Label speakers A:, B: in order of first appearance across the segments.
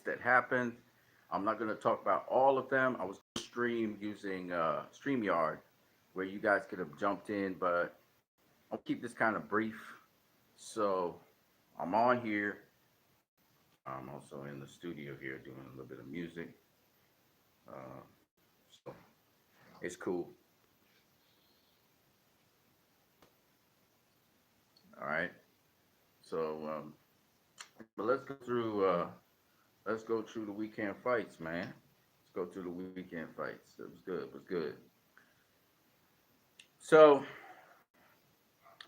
A: that happened. I'm not going to talk about all of them. I was stream using StreamYard, where you guys could have jumped in, but I'll keep this kind of brief. So I'm on here. I'm also in the studio here doing a little bit of music. Uh, so it's cool. All right. So, but let's go through the weekend fights, man. Let's go through the weekend fights. It was good. It was good. So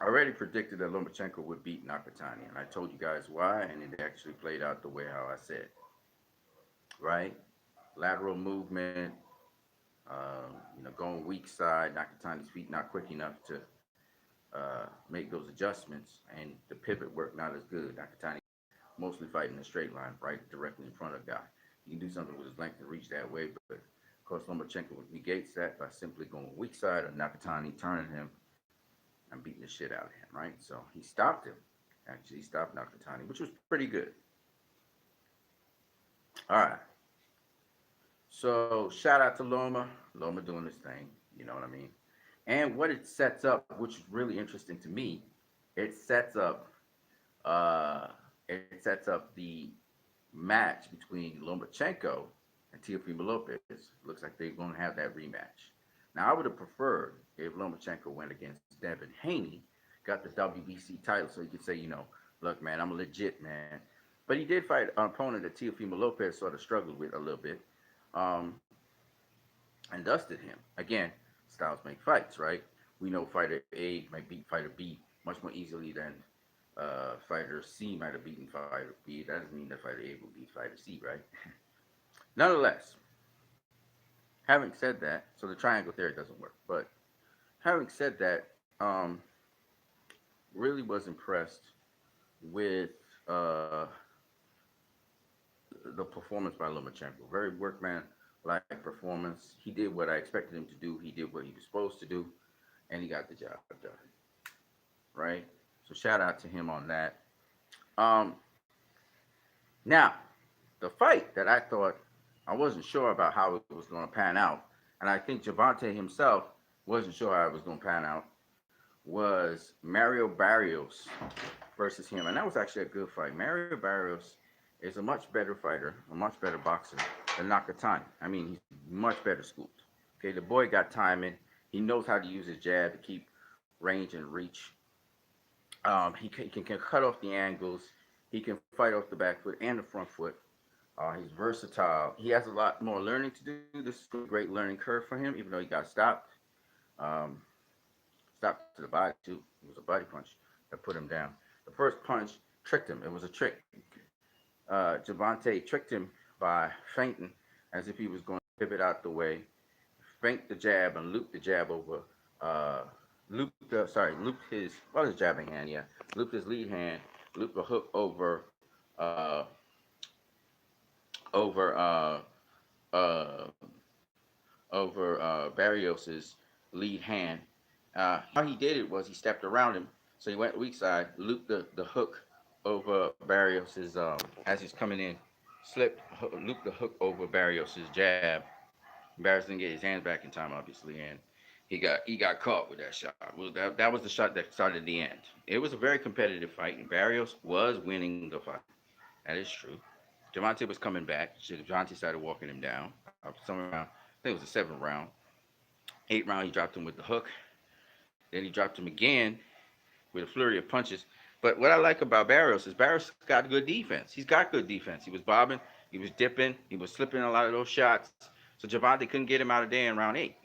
A: I already predicted that Lomachenko would beat Nakatani, and I told you guys why, and it actually played out the way how I said. Right? Lateral movement, going weak side. Nakatani's feet not quick enough to make those adjustments, and the pivot work not as good. Nakatani mostly fighting a straight line, right directly in front of the guy. He can do something with his length and reach that way, but of course Lomachenko negates that by simply going weak side of Nakatani, turning him and beating the shit out of him, right? So he stopped him. Actually, he stopped Nakatani, which was pretty good. All right. So shout out to Loma. Loma doing this thing. You know what I mean? And what it sets up, which is really interesting to me, it sets up uh, it sets up the match between Lomachenko and Teofimo Lopez. Looks like they're going to have that rematch. Now, I would have preferred if Lomachenko went against Devin Haney, got the WBC title, so he could say, look, man, I'm a legit man. But he did fight an opponent that Teofimo Lopez sort of struggled with a little bit, um, and dusted him. Again, styles make fights, right? We know fighter A might beat fighter B much more easily than fighter C might have beaten fighter B. That doesn't mean that fighter A will beat fighter C, right? Nonetheless, having said that, so the triangle theory doesn't work. But having said that, um, really was impressed with uh, the performance by Lomachenko. Very workman like performance. He did what I expected him to do. He did what he was supposed to do, and he got the job done. Right. So shout out to him on that. Um, Now, the fight that I thought I wasn't sure about how it was going to pan out, and I think Javante himself wasn't sure how it was going to pan out, was Mario Barrios versus him. And that was actually a good fight. Mario Barrios is a much better fighter, a much better boxer than Nakatani. I mean, he's much better schooled. Okay, the boy got timing. He knows how to use his jab to keep range and reach. He can cut off the angles. He can fight off the back foot and the front foot. He's versatile. He has a lot more learning to do. This is a great learning curve for him, even though he got stopped. Um, Stopped to the body, too. It was a body punch that put him down. The first punch tricked him. It was a trick. Javante tricked him by feinting as if he was going to pivot out the way, feint the jab and loop the jab over, uh, looped his, his jabbing hand, yeah, looped his lead hand, looped a hook uh, over, uh, Barrios's lead hand. How he did it was he stepped around him, so he went weak side, looped the hook over Barrios's as he's coming in, looped the hook over Barrios's jab. Barrios didn't get his hands back in time, obviously, and he got caught with that shot. Well, that was the shot that started the end. It was a very competitive fight, and Barrios was winning the fight. That is true. Javante was coming back. Javante started walking him down. Somewhere around, I think it was the seventh round. Eighth round, he dropped him with the hook. Then he dropped him again with a flurry of punches. But what I like about Barrios is Barrios got good defense. He's got good defense. He was bobbing, he was dipping, he was slipping a lot of those shots. So Javante couldn't get him out of there in round eight.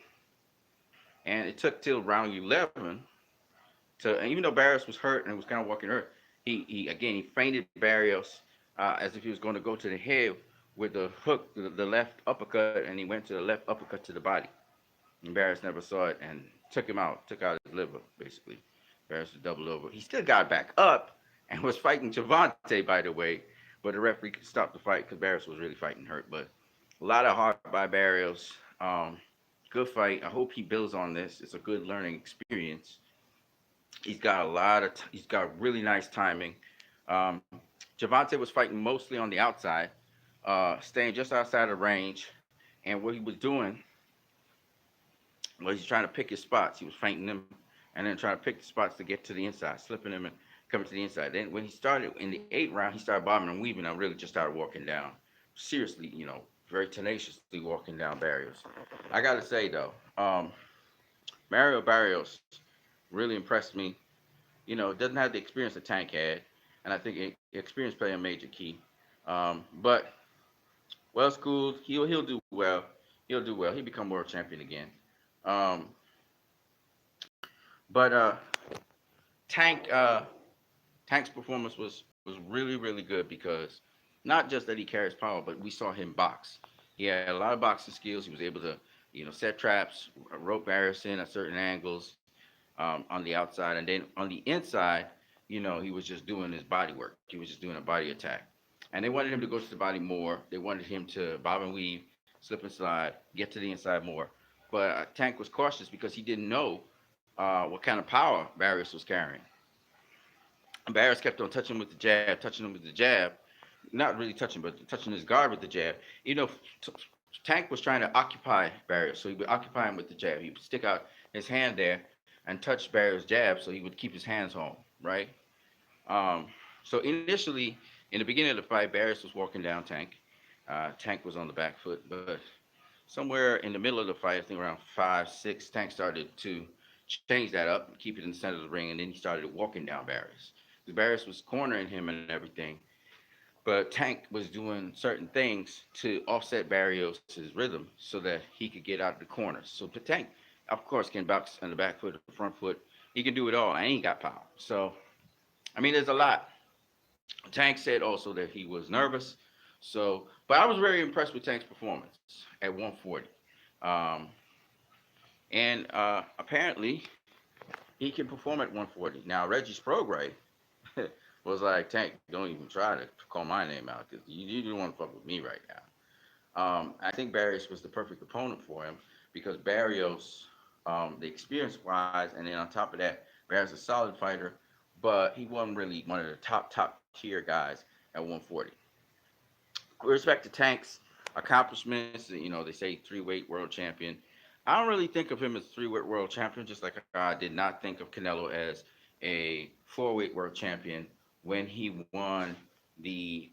A: And it took till round 11 to, and even though Barrios was hurt and was kind of walking hurt, he feinted Barrios as if he was going to go to the head with the hook, the left uppercut, and he went to the left uppercut to the body. And Barrios never saw it and took him out, took out his liver, basically. Barrios was doubled over. He still got back up and was fighting Javante, by the way, but the referee stopped the fight because Barrios was really fighting hurt. But a lot of heart by Barrios. Good fight. I hope he builds on this. It's a good learning experience. He's got really nice timing. Um, Javante was fighting mostly on the outside, staying just outside of range. And what he was doing was he's trying to pick his spots. He was feinting them and then trying to pick the spots to get to the inside, slipping them and coming to the inside. Then when he started in the eighth round, he started bobbing and weaving. I really just started walking down. Seriously, very tenaciously walking down barriers. I got to say, though, Mario Barrios really impressed me. Doesn't have the experience that Tank had. And I think experience played a major key. But well schooled, he'll do well. He'll do well. He'll become world champion again. Um, but Tank Tank's performance was really really good because not just that he carries power, but we saw him box. He had a lot of boxing skills. He was able to set traps, rope Barrios in at certain angles on the outside, and then on the inside, he was just doing his body work. He was just doing a body attack, and they wanted him to go to the body more. They wanted him to bob and weave, slip and slide, get to the inside more. But Tank was cautious because he didn't know what kind of power Barrios was carrying. Barrios kept on touching him with the jab, touching him with the jab, not really touching, but touching his guard with the jab. You know, t- Tank was trying to occupy Barrios, so he would occupy him with the jab. He would stick out his hand there and touch Barrios' jab, so he would keep his hands home, right? Um, so initially, in the beginning of the fight, Barrios was walking down Tank. Tank was on the back foot, but somewhere in the middle of the fight, I think around 5, 6, Tank started to change that up, keep it in the center of the ring, and then he started walking down Barrios. The Barrios was cornering him and everything, but Tank was doing certain things to offset Barrios' rhythm so that he could get out of the corners. So Tank, of course, can box on the back foot, the front foot. He can do it all, and he got power. So I mean, there's a lot. Tank said also that he was nervous. So, but I was very impressed with Tank's performance at 140. Um, and apparently, he can perform at 140. Now, Reggie Sprogray was like, Tank, don't even try to call my name out because you don't want to fuck with me right now. I think Barrios was the perfect opponent for him because Barrios, the experience wise, and then on top of that, Barrios is a solid fighter, but he wasn't really one of the top tier guys at 140. With respect to Tank's accomplishments, they say three-weight world champion. I don't really think of him as three-weight world champion, just like I did not think of Canelo as a four-weight world champion when he won the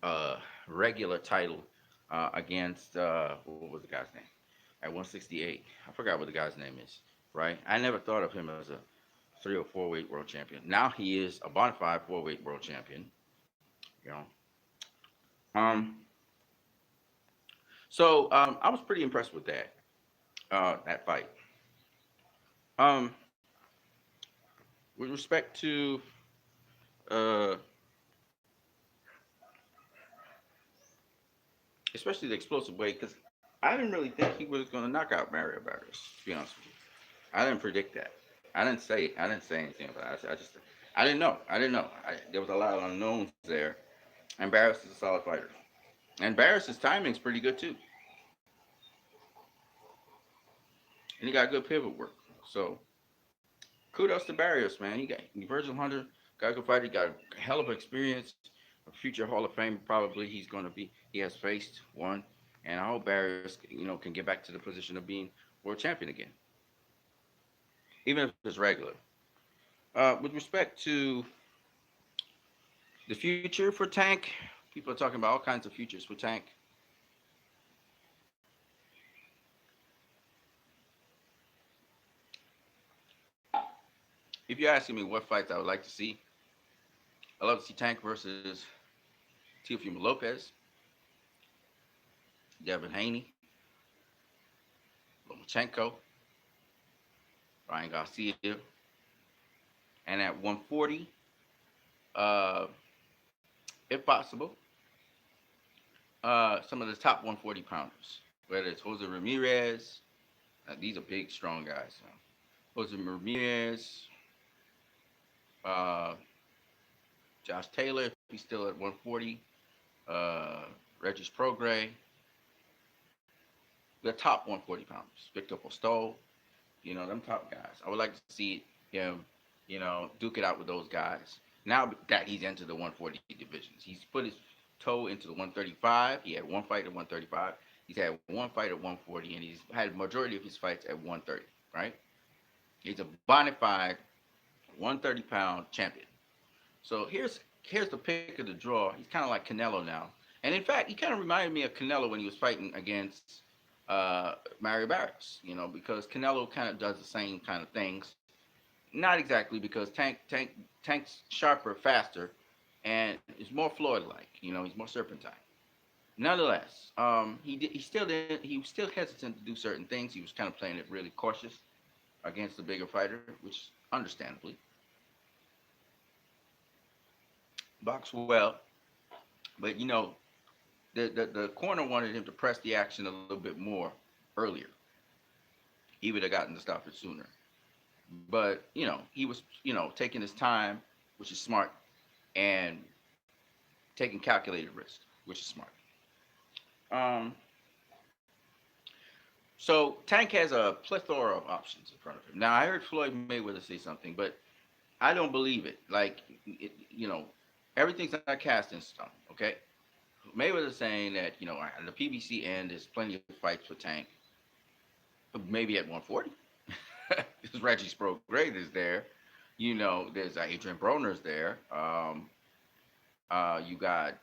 A: regular title against what was the guy's name at 168. I forgot what the guy's name is. Right? I never thought of him as a three or four-weight world champion. Now he is a bona fide four-weight world champion. You know. Um. So I was pretty impressed with that fight. Um. With respect to uh, especially the explosive weight, because I didn't really think he was going to knock out Mario Barrios. To be honest with you, I didn't predict that. I didn't say anything about it. I didn't know. I didn't know. There was a lot of unknowns there, and Barrios is a solid fighter, and Barrios' timing's pretty good too, and he got good pivot work. So kudos to Barrios, man. He got Virgil Hunter, got a good fighter. He got a hell of experience. A future Hall of Fame probably he's going to be. He has faced one, and I hope Barrios can get back to the position of being world champion again, even if it's regular. With respect to the future for Tank, people are talking about all kinds of futures for Tank. If you're asking me what fights I would like to see, I love to see Tank versus Teofimo Lopez, Devin Haney, Lomachenko, Ryan Garcia, and at 140, uh, if possible, some of the top 140 pounders, whether it's Jose Ramirez. These are big, strong guys. Jose Ramirez, uh, Josh Taylor, if he's still at 140, uh, Regis Prograis, the top 140 pounders. Victor Postol, them top guys. I would like to see him, duke it out with those guys. Now that he's entered the 140 divisions, he's put his toe into the 135. He had one fight at 135. He's had one fight at 140, and he's had majority of his fights at 130. Right? He's a bona fide 130-pound champion. So here's the pick of the draw. He's kind of like Canelo now, and in fact, he kind of reminded me of Canelo when he was fighting against Mario Barrios. You know, because Canelo kind of does the same kind of things. Not exactly because Tank's sharper, faster, and is more Floyd-like. You know, he's more serpentine. Nonetheless, he was still hesitant to do certain things. He was kind of playing it really cautious against the bigger fighter, which understandably boxed well. But the corner wanted him to press the action a little bit more earlier. He would have gotten the stoppage sooner. But he was taking his time, which is smart, and taking calculated risk, which is smart. Um, so Tank has a plethora of options in front of him. Now I heard Floyd Mayweather say something, but I don't believe it. Like, everything's not cast in stone. Okay, Mayweather saying that at the PBC end, there's plenty of fights for Tank, maybe at 140. Because Reggie Sproul Great is there. There's Adrian Broner's there. You got,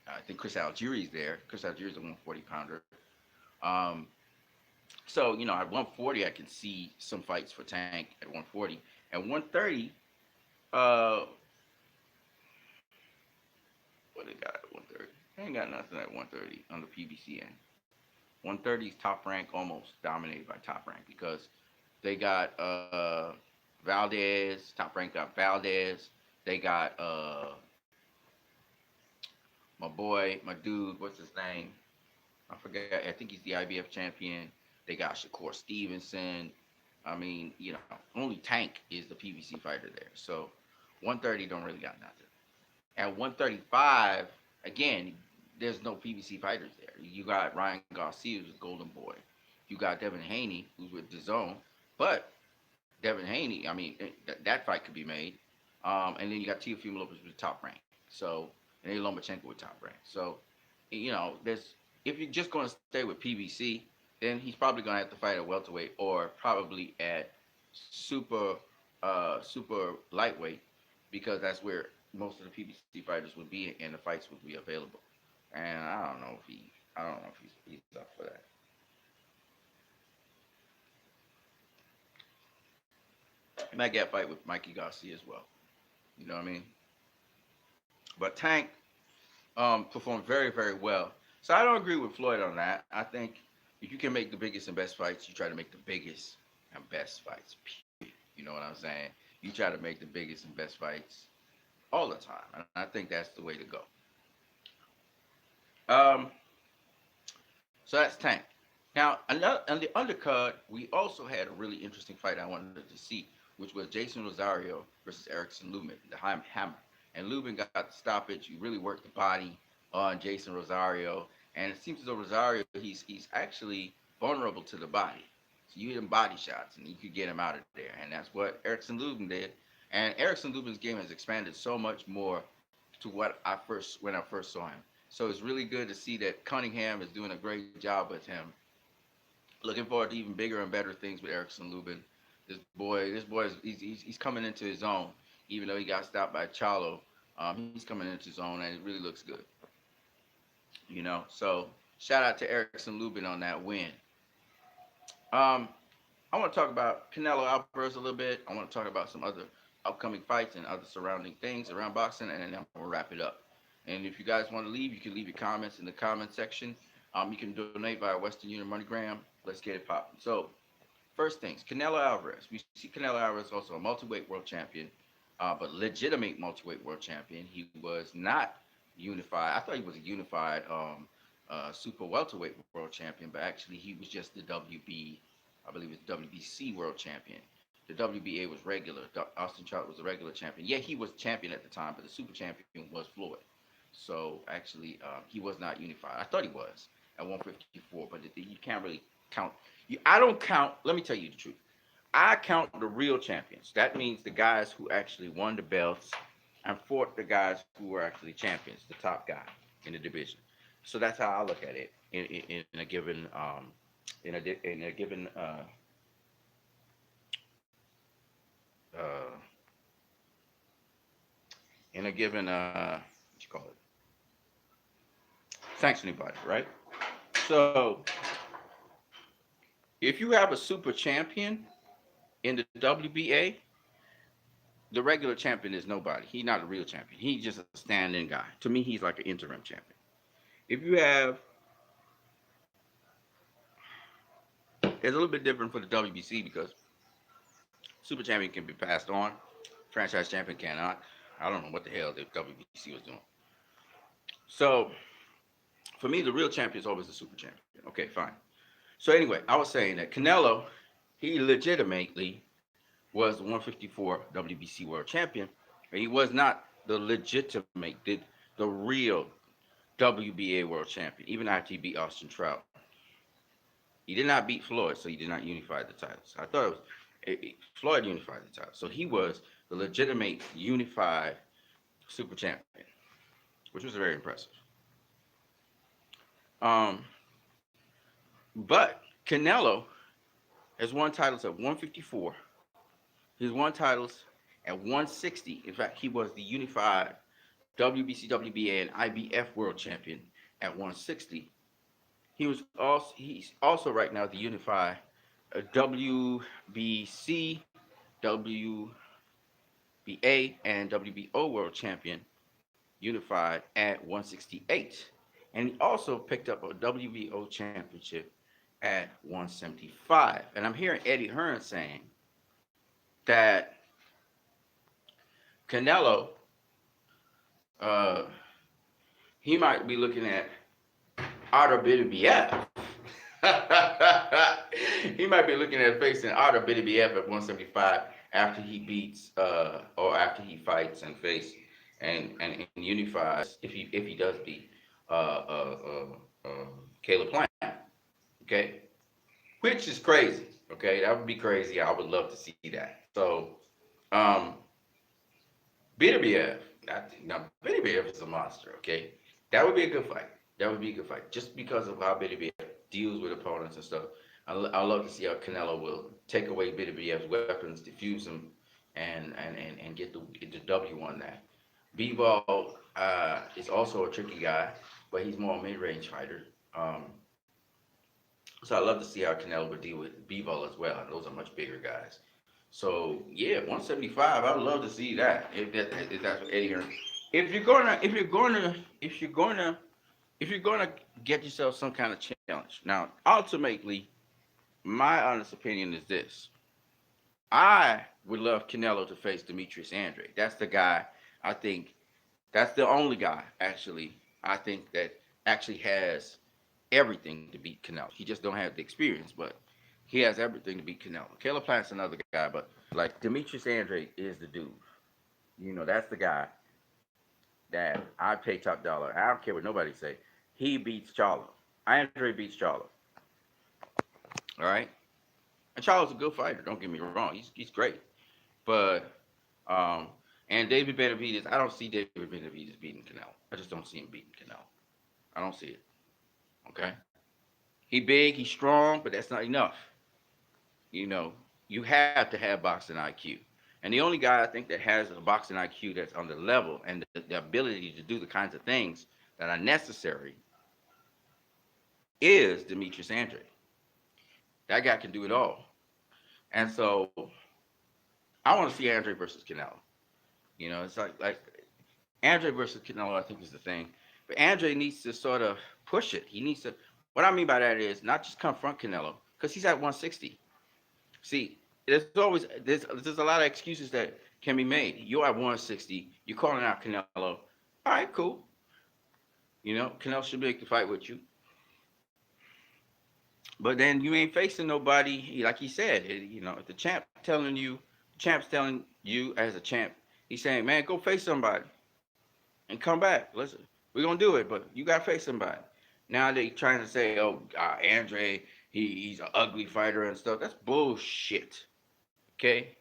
A: I think Chris Algieri's there. Chris Algieri's a 140 pounder. Um, so at 140, I can see some fights for Tank at 140. At 130, uh, what they got at 130? They ain't got nothing at 130 on the PBC end. 130 is top rank, almost dominated by top rank because they got Valdez. Top rank got Valdez. They got my boy, my dude. What's his name? I forget. I think he's the IBF champion. They got Shakur Stevenson. I mean, only Tank is the PBC fighter there. So 130 don't really got nothing. At 135, again, there's no PBC fighters there. You got Ryan Garcia, who's a Golden Boy. You got Devin Haney, who's with DAZN. But Devin Haney, I mean, that fight could be made. And then you got Teofimo Lopez with top rank. So, and then Lomachenko with top rank. So, there's if you're just going to stay with PBC, then he's probably going to have to fight at welterweight or probably at super lightweight because that's where most of the PBC fighters would be and the fights would be available. And I don't know if he's up for that. He might get a fight with Mikey Garcia as well. You know what I mean? But Tank performed very, very well. So I don't agree with Floyd on that. I think if you can make the biggest and best fights, you try to make the biggest and best fights. Period. You know what I'm saying? You try to make the biggest and best fights all the time. And I think that's the way to go. Um, so that's Tank. Now, on the undercard, we also had a really interesting fight I wanted to see, which was Jason Rosario versus Erickson Lubin, the Hammer. And Lubin got the stoppage. He really worked the body on Jason Rosario. And it seems as though Rosario, he's actually vulnerable to the body. So you hit him body shots, and you could get him out of there. And that's what Erickson Lubin did. And Erickson Lubin's game has expanded so much more to when I first saw him. So it's really good to see that Cunningham is doing a great job with him. Looking forward to even bigger and better things with Erickson Lubin. This boy is he's coming into his own. Even though he got stopped by Charlo, he's coming into his own, and it really looks good. So shout out to Erickson Lubin on that win. Um, I want to talk about Canelo Alvarez a little bit. I want to talk about some other upcoming fights and other surrounding things around boxing, and then I'm gonna wrap it up. And if you guys want to leave, you can leave your comments in the comment section. You can donate via Western Union MoneyGram. Let's get it popping. So, first things, Canelo Alvarez. We see Canelo Alvarez also a multiweight world champion, but legitimate multiweight world champion. He was not unified. I thought he was a unified super welterweight world champion, but actually he was just the WB, I believe it's WBC world champion. The WBA was regular. Austin Trout was the regular champion. Yeah, he was champion at the time, but the super champion was Floyd. So actually, he was not unified. I thought he was at 154, but you can't really count. I don't count. Let me tell you the truth. I count the real champions. That means the guys who actually won the belts and fought the guys who were actually champions, the top guy in the division. So that's how I look at it in a given in a given uh, in a given what you call it, sanctioning body, right? So if you have a super champion in the WBA, the regular champion is nobody. He's not a real champion. He's just a stand-in guy. To me, he's like an interim champion. If you have, it's a little bit different for the WBC because super champion can be passed on, franchise champion cannot. I don't know what the hell the WBC was doing. So for me, the real champion is always the super champion. Okay, fine. So anyway, I was saying that Canelo, he legitimately was the 154 WBC world champion. And he was not the legitimate, the real WBA world champion, even after he beat Austin Trout. He did not beat Floyd, so he did not unify the titles. I thought Floyd unified the title. So he was the legitimate unified super champion, which was very impressive. Um, but Canelo has won titles at 154. He's won titles at 160. In fact, he was the unified WBC, WBA, and IBF world champion at 160. He's also right now the unified WBC, WBA, and WBO world champion unified at 168. And he also picked up a WBO championship at 175. And I'm hearing Eddie Hearn saying that Canelo, uh, he might be looking at Otter Bitty He might be looking at facing Otter Bitty at 175 after he beats or after he fights and face and unifies if he does beat uh, uh, Caleb Plant. Okay, which is crazy. Okay, that would be crazy. I would love to see that. So, um, Bitterbeef, now Bitterbeef is a monster. Okay, that would be a good fight. That would be a good fight just because of how Bitterbeef deals with opponents and stuff. I love to see how Canelo will take away Bitterbeef's weapons, defuse them, and get the W on that. Bivol is also a tricky guy, but he's more a mid-range fighter. So I love to see how Canelo would deal with Bivol as well. And those are much bigger guys. So yeah, 175. I would love to see that if that's what Eddie Hearn. If you're gonna get yourself some kind of challenge. Now, ultimately, my honest opinion is this: I would love Canelo to face Demetrius Andre. That's the guy. I think that's the only guy actually. I think that actually has everything to beat Canelo. He just don't have the experience, but he has everything to beat Canelo. Caleb Plant's another guy, but like Demetrius Andre is the dude. You know, that's the guy that I pay top dollar. I don't care what nobody say. He beats Charlo. Andre beats Charlo. All right, and Charlo's a good fighter. Don't get me wrong. He's great, but um, and David Benavidez. I don't see David Benavidez beating Canelo. I just don't see him beating Canelo. I don't see it. Okay, he big, he's strong, but that's not enough. You know, you have to have boxing IQ. And the only guy I think that has a boxing IQ that's on the level and the ability to do the kinds of things that are necessary is Demetrius Andre. That guy can do it all. And so I want to see Andre versus Canelo. You know, it's like Andre versus Canelo, I think is the thing. But Andre needs to sort of push it. He needs to. What I mean by that is not just confront Canelo because he's at 160. See, there's a lot of excuses that can be made. You're at 160. You're calling out Canelo. All right, cool. You know, Canelo should be able to fight with you. But then you ain't facing nobody like he said. You know, the champ's telling you as a champ, he's saying, man, go face somebody and come back. Listen, we're gonna do it, but you gotta face somebody. Now they trying to say, oh, Andre, he's an ugly fighter and stuff. That's bullshit. Okay,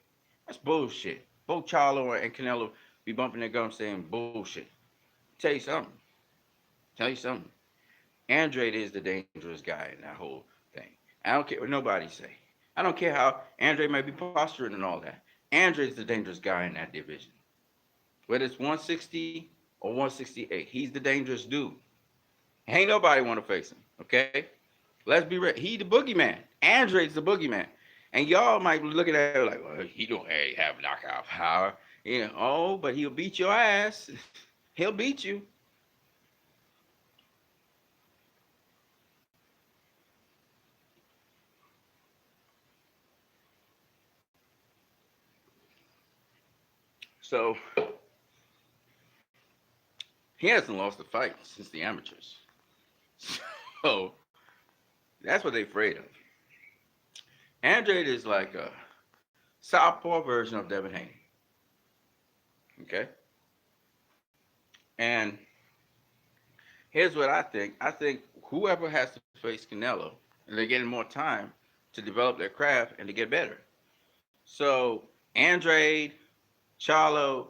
A: that's bullshit. Both Charlo and Canelo be bumping their gums saying bullshit. Tell you something. Tell you something. Andrade is the dangerous guy in that whole thing. I don't care what nobody say. I don't care how Andre may be posturing and all that. Andre's the dangerous guy in that division. Whether it's 160 or 168, he's the dangerous dude. Ain't nobody want to face him. Okay, let's be real. He the boogeyman. Andre's the boogeyman, and y'all might be looking at it like, well, he don't have knockout power. You know, oh, but he'll beat your ass. He'll beat you. So he hasn't lost a fight since the amateurs. So that's what they're afraid of. Andrade is like a southpaw version of Devin Haney. Okay? And here's what I think. I think whoever has to face Canelo, and they're getting more time to develop their craft and to get better. So, Andrade, Charlo,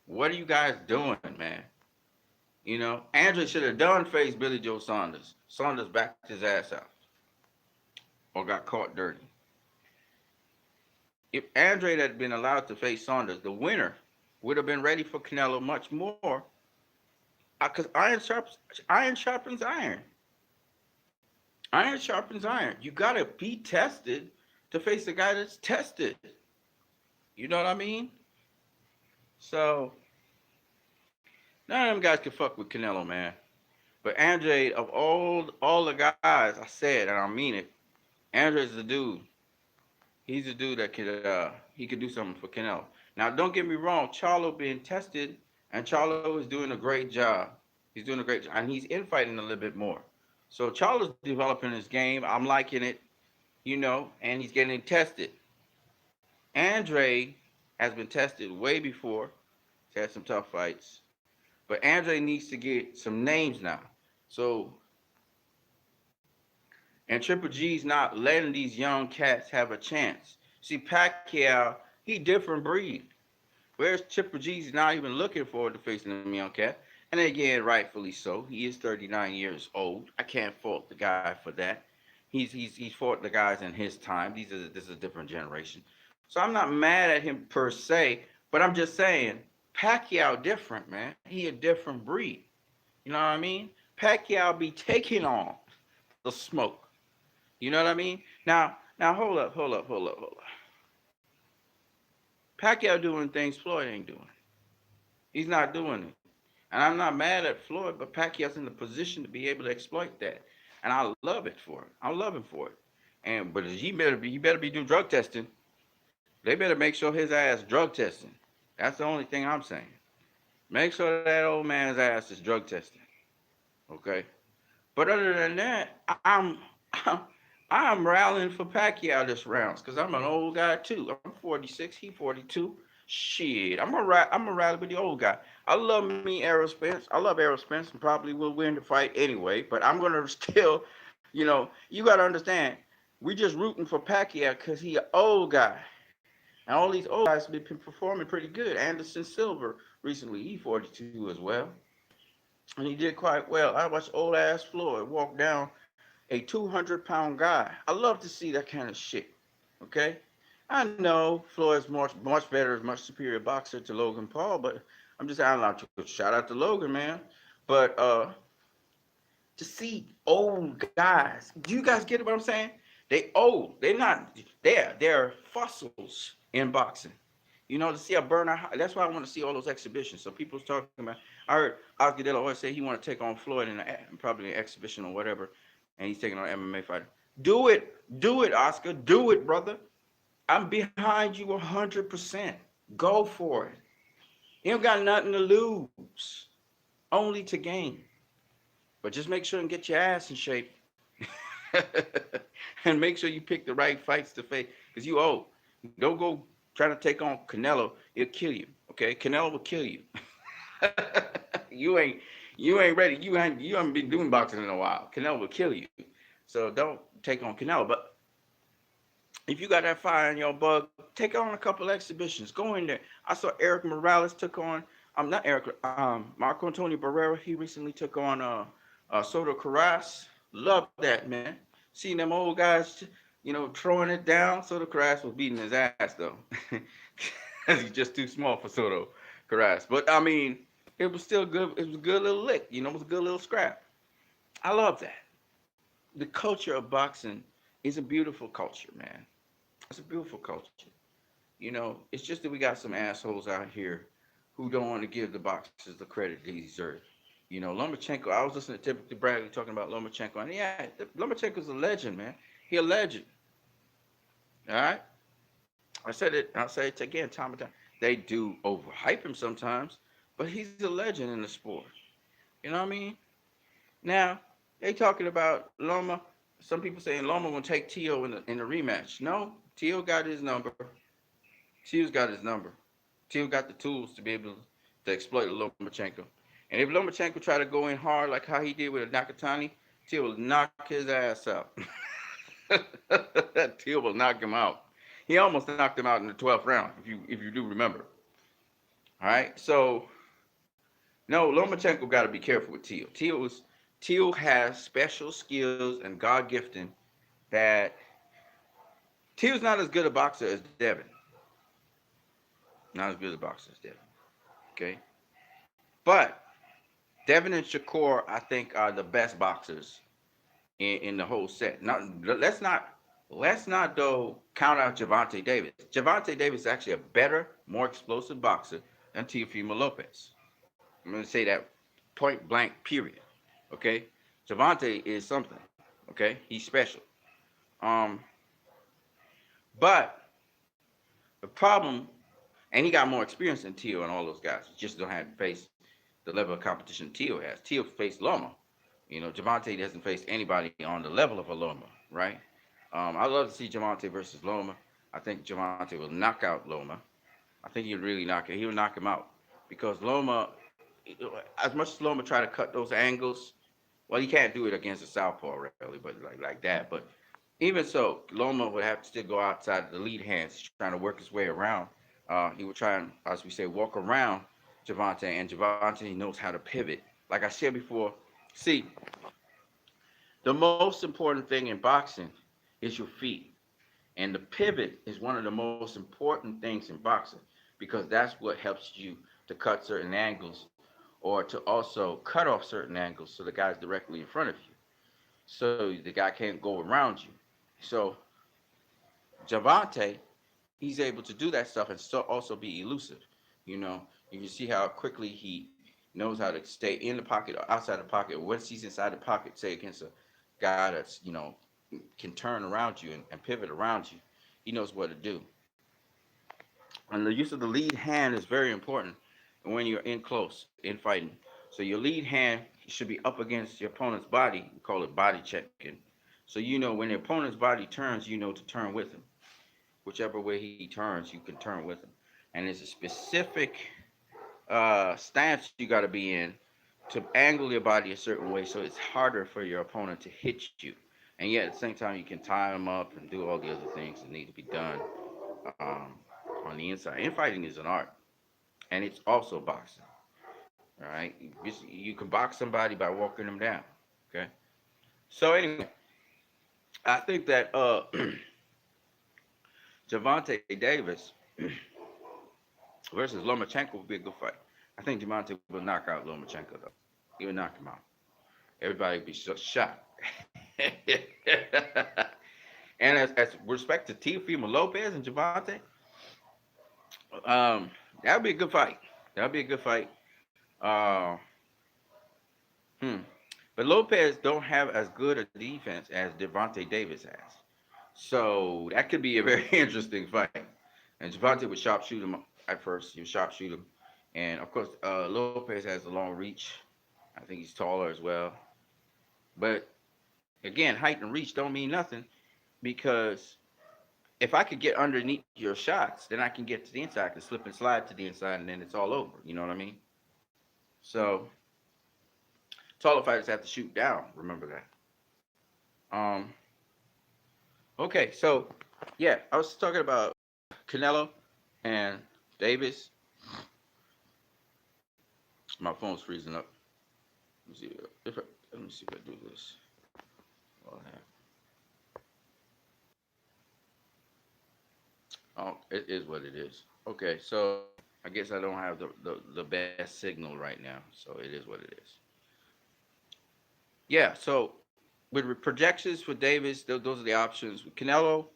A: what are you guys doing, man? You know, Andrade should have done face Billy Joe Saunders. Saunders backed his ass out or got caught dirty. If Andrade had been allowed to face Saunders, the winner would have been ready for Canelo much more because iron sharpens iron. Iron sharpens iron. You gotta be tested to face a guy that's tested. You know what I mean? So none of them guys can fuck with Canelo, man. But Andre, of all the guys, I said, and I mean it, Andre's the dude. He's the dude that could do something for Canelo. Now, don't get me wrong, Charlo being tested, and Charlo is doing a great job. He's doing a great job, and he's infighting a little bit more. So Charlo's developing his game. I'm liking it, you know, and he's getting tested. Andre has been tested way before. He's had some tough fights. But Andre needs to get some names now. So, and Triple G's not letting these young cats have a chance. See, Pacquiao, he different breed. Whereas Triple G's not even looking forward to facing them young cat. And again, rightfully so. He is 39 years old. I can't fault the guy for that. He's fought the guys in his time. This is a different generation. So I'm not mad at him per se, but I'm just saying Pacquiao different, man. He a different breed. You know what I mean? Pacquiao be taking on the smoke. You know what I mean? Now hold up. Pacquiao doing things Floyd ain't doing. He's not doing it. And I'm not mad at Floyd, but Pacquiao's in the position to be able to exploit that. And I love it for it. I love him for it. And but he better be doing drug testing. They better make sure his ass drug testing. That's the only thing I'm saying. Make sure that old man's ass is drug testing. Okay? But other than that, I'm I'm rallying for Pacquiao this round because I'm an old guy too. I'm 46, he 42. Shit, I'm gonna rally with the old guy. I love me Errol Spence. I love Errol Spence and probably will win the fight anyway. But I'm gonna still, you gotta understand, we just rooting for Pacquiao because he an old guy. And all these old guys have been performing pretty good. Anderson Silver recently, he 42 as well, and he did quite well. I watched old ass Floyd walk down a 200-pound guy. I love to see that kind of shit. Okay, I know Floyd's much better, much superior boxer to Logan Paul, but I'm just I don't know. Shout out to Logan, man. But to see old guys, do you guys get what I'm saying? They old. They're not. They're fossils in boxing. You know, to see a burner. That's why I want to see all those exhibitions. So people's talking about. I heard Oscar De La Hoya say he want to take on Floyd in probably an exhibition or whatever, and he's taking on an MMA fighter. Do it, Oscar. Do it, brother. I'm behind you 100%. Go for it. You don't got nothing to lose, only to gain. But just make sure and get your ass in shape, and make sure you pick the right fights to face. Cause you old. Don't go trying to take on Canelo. It'll kill you. Okay, Canelo will kill you. you ain't you ain't ready. You haven't been doing boxing in a while. Canelo will kill you. So don't take on Canelo. But if you got that fire in your bug, take on a couple exhibitions. Go in there. I saw Eric Morales took on. Not Eric. Marco Antonio Barrera. He recently took on Soto Carras. Love that, man. Seeing them old guys, throwing it down. Soto Carras was beating his ass though, because he's just too small for Soto Carras. But I mean, it was still good. It was a good little lick. It was a good little scrap. I love that. The culture of boxing is a beautiful culture, man. It's a beautiful culture. It's just that we got some assholes out here who don't want to give the boxers the credit they deserve. Lomachenko. I was listening to Timothy Bradley talking about Lomachenko, and yeah, Lomachenko's a legend, man. He a legend. All right. I said it. I'll say it again, time and time. They do overhype him sometimes, but he's a legend in the sport. You know what I mean? Now they talking about Loma. Some people saying Loma gonna take Tio in the rematch. No, Tio got his number. Tio's got his number. Tio got the tools to be able to exploit Lomachenko. And if Lomachenko try to go in hard like how he did with Nakatani, Tio will knock his ass out. Tio will knock him out. He almost knocked him out in the 12th round, if you do remember. All right, so no, Lomachenko got to be careful with Tio. Tio has special skills and God gifting that Tio's not as good a boxer as Devin. Not as good a boxer as Devin. Okay, but Devin and Shakur, I think, are the best boxers in the whole set. Not let's not though count out Javante Davis. Javante Davis is actually a better, more explosive boxer than Teofimo Lopez. I'm gonna say that point blank. Period. Okay, Javante is something. Okay, he's special. Um, but the problem, and he got more experience than Tio and all those guys. He just don't have to face the level of competition Tio has. Tio faced Loma. Javante hasn't faced anybody on the level of a Loma, right? I'd love to see Javante versus Loma. I think Javante will knock out Loma. I think he'll really knock it. He'll knock him out because Loma, as much as Loma try to cut those angles, well, he can't do it against a southpaw really, but like that. But even so, Loma would have to still go outside the lead hands, trying to work his way around. He would try and, as we say, walk around Javante, and Javante knows how to pivot. Like I said before, see, the most important thing in boxing is your feet. And the pivot is one of the most important things in boxing because that's what helps you to cut certain angles or to also cut off certain angles so the guy's directly in front of you. So the guy can't go around you. So Javante, he's able to do that stuff and still also be elusive. You know, you can see how quickly he knows how to stay in the pocket or outside the pocket. Once he's inside the pocket, say against a guy that's, can turn around you and pivot around you, he knows what to do. And the use of the lead hand is very important when you're in close in fighting. So your lead hand should be up against your opponent's body. We call it body checking. So you know when the opponent's body turns, you know to turn with him. Whichever way he turns, you can turn with him. And there's a specific stance you got to be in to angle your body a certain way so it's harder for your opponent to hit you. And yet at the same time, you can tie them up and do all the other things that need to be done um, on the inside. Infighting is an art, and it's also boxing. All right, you can box somebody by walking them down. Okay, so anyway, I think that Javante Davis versus Lomachenko would be a good fight. I think Javante will knock out Lomachenko though. He would knock him out. Everybody would be shocked. And as respect to Teofimo Lopez and Javante, that would be a good fight. That would be a good fight. Uh, hmm. But Lopez don't have as good a defense as Devontae Davis has. So that could be a very interesting fight. And Javante would sharpshoot him at first. He would sharpshoot him. And of course, Lopez has a long reach. I think he's taller as well. But again, height and reach don't mean nothing because if I could get underneath your shots, then I can get to the inside. I can slip and slide to the inside, and then it's all over. You know what I mean? So taller fighters have to shoot down. Remember that. Um. Okay, so Yeah, I was talking about Canelo and Davis. My phone's freezing up. Let me see if I, let me see if I do this. Well, oh, it is what it is. Okay, so I guess I don't have the best signal right now, so it is what it is. Yeah, so with projections for Davis, those are the options. With Canelo,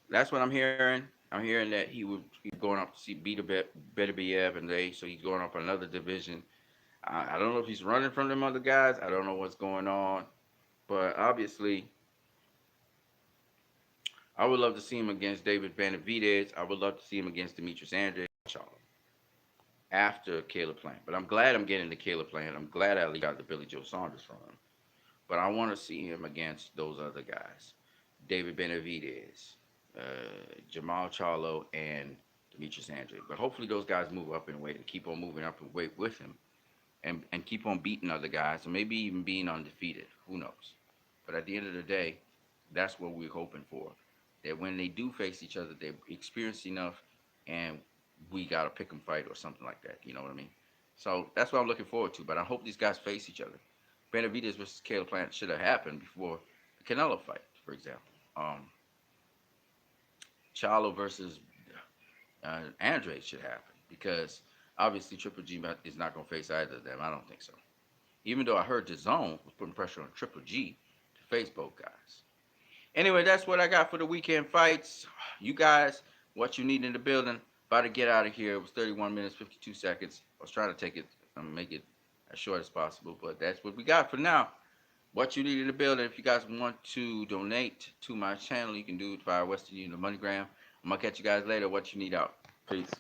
A: that's what I'm hearing. I'm hearing that he's going up to see Beterbiev and they, so he's going up another division. I don't know if he's running from them other guys. I don't know what's going on, but obviously, I would love to see him against David Benavidez. I would love to see him against Demetrius Andrade after Caleb Plant. But I'm glad I'm getting the Caleb Plant. I'm glad I got the Billy Joe Saunders from him. But I want to see him against those other guys, David Benavidez, Jamal Charlo, and Demetrius Andrade. But hopefully those guys move up in weight and keep on moving up in weight with him, and keep on beating other guys, and maybe even being undefeated. Who knows? But at the end of the day, that's what we're hoping for. That when they do face each other, they're experienced enough, and we got to pick them fight or something like that. You know what I mean? So that's what I'm looking forward to. But I hope these guys face each other. Benavidez versus Caleb Plant should have happened before the Canelo fight, for example. Um, Charlo versus Andrade should happen because obviously Triple G is not going to face either of them. I don't think so. Even though I heard the zone was putting pressure on Triple G to face both guys. Anyway, that's what I got for the weekend fights. You guys, what you need in the building. About to get out of here. It was 31 minutes, 52 seconds. I was trying to take it and make it as short as possible, but that's what we got for now. What you need in the building. If you guys want to donate to my channel, you can do it via Western Union or MoneyGram. I'm going to catch you guys later. What you need out. Peace.